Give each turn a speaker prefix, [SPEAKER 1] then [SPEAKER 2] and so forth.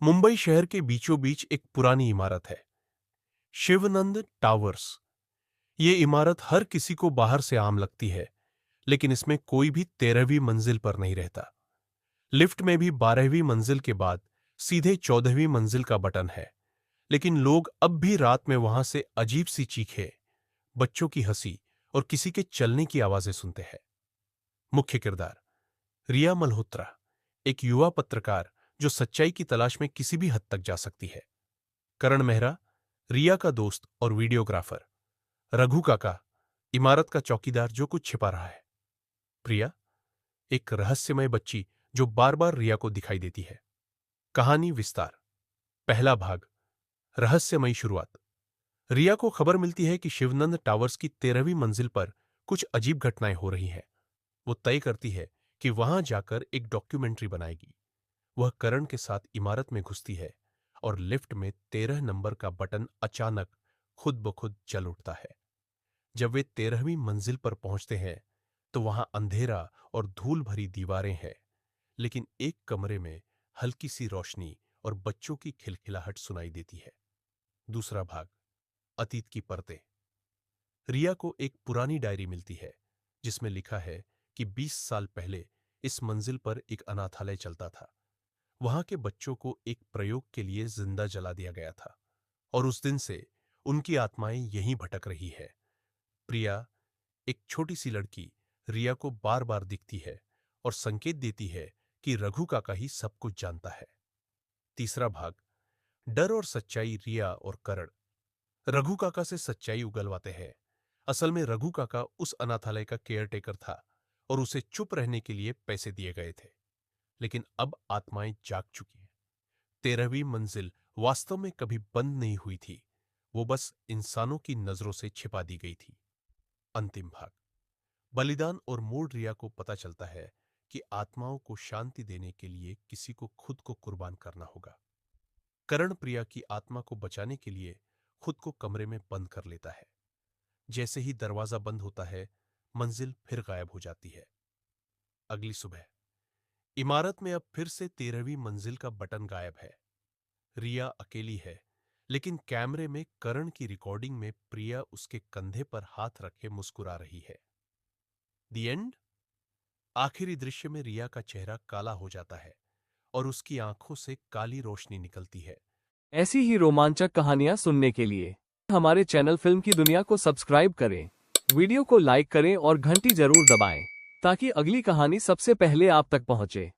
[SPEAKER 1] मुंबई शहर के बीचों बीच एक पुरानी इमारत है, शिवनंद टावर्स। ये इमारत हर किसी को बाहर से आम लगती है, लेकिन इसमें कोई भी 13वीं मंजिल पर नहीं रहता। लिफ्ट में भी 12वीं मंजिल के बाद सीधे 14वीं मंजिल का बटन है, लेकिन लोग अब भी रात में वहां से अजीब सी चीखें, बच्चों की हंसी और किसी के चलने की आवाजें सुनते हैं। मुख्य किरदार रिया मल्होत्रा, एक युवा पत्रकार जो सच्चाई की तलाश में किसी भी हद तक जा सकती है। करण मेहरा, रिया का दोस्त और वीडियोग्राफर। रघु काका, इमारत का चौकीदार जो कुछ छिपा रहा है। प्रिया, एक रहस्यमय बच्ची जो बार बार रिया को दिखाई देती है। कहानी विस्तार। पहला भाग, रहस्यमयी शुरुआत। रिया को खबर मिलती है कि शिवनंद टावर्स की 13वीं मंजिल पर कुछ अजीब घटनाएं हो रही हैं। वो तय करती है कि वहां जाकर एक डॉक्यूमेंट्री बनाएगी। वह करण के साथ इमारत में घुसती है और लिफ्ट में 13 नंबर का बटन अचानक खुद ब खुद जल उठता है। जब वे 13वीं मंजिल पर पहुंचते हैं तो वहां अंधेरा और धूल भरी दीवारें हैं, लेकिन एक कमरे में हल्की सी रोशनी और बच्चों की खिलखिलाहट सुनाई देती है। दूसरा भाग, अतीत की परतें। रिया को एक पुरानी डायरी मिलती है जिसमें लिखा है कि 20 साल पहले इस मंजिल पर एक अनाथालय चलता था। वहां के बच्चों को एक प्रयोग के लिए जिंदा जला दिया गया था और उस दिन से उनकी आत्माएं यहीं भटक रही है। प्रिया, एक छोटी सी लड़की, रिया को बार बार दिखती है और संकेत देती है कि रघु काका ही सब कुछ जानता है। तीसरा भाग, डर और सच्चाई। रिया और करण रघु काका से सच्चाई उगलवाते हैं। असल में रघु काका उस अनाथालय का केयरटेकर था और उसे चुप रहने के लिए पैसे दिए गए थे। लेकिन अब आत्माएं जाग चुकी हैं। 13वीं मंजिल वास्तव में कभी बंद नहीं हुई थी, वो बस इंसानों की नजरों से छिपा दी गई थी। अंतिम भाग, बलिदान और मूड। रिया को पता चलता है कि आत्माओं को शांति देने के लिए किसी को खुद को कुर्बान करना होगा। करण प्रिया की आत्मा को बचाने के लिए खुद को कमरे में बंद कर लेता है। जैसे ही दरवाजा बंद होता है, मंजिल फिर गायब हो जाती है। अगली सुबह, इमारत में अब फिर से 13वीं मंजिल का बटन गायब है। रिया अकेली है, लेकिन कैमरे में करण की रिकॉर्डिंग में प्रिया उसके कंधे पर हाथ रखे मुस्कुरा रही है। The end. आखिरी दृश्य में रिया का चेहरा काला हो जाता है और उसकी आंखों से काली रोशनी निकलती है।
[SPEAKER 2] ऐसी ही रोमांचक कहानियां सुनने के लिए हमारे चैनल फिल्म की दुनिया को सब्सक्राइब करें, वीडियो को लाइक करें और घंटी जरूर दबाएं, ताकि अगली कहानी सबसे पहले आप तक पहुंचे।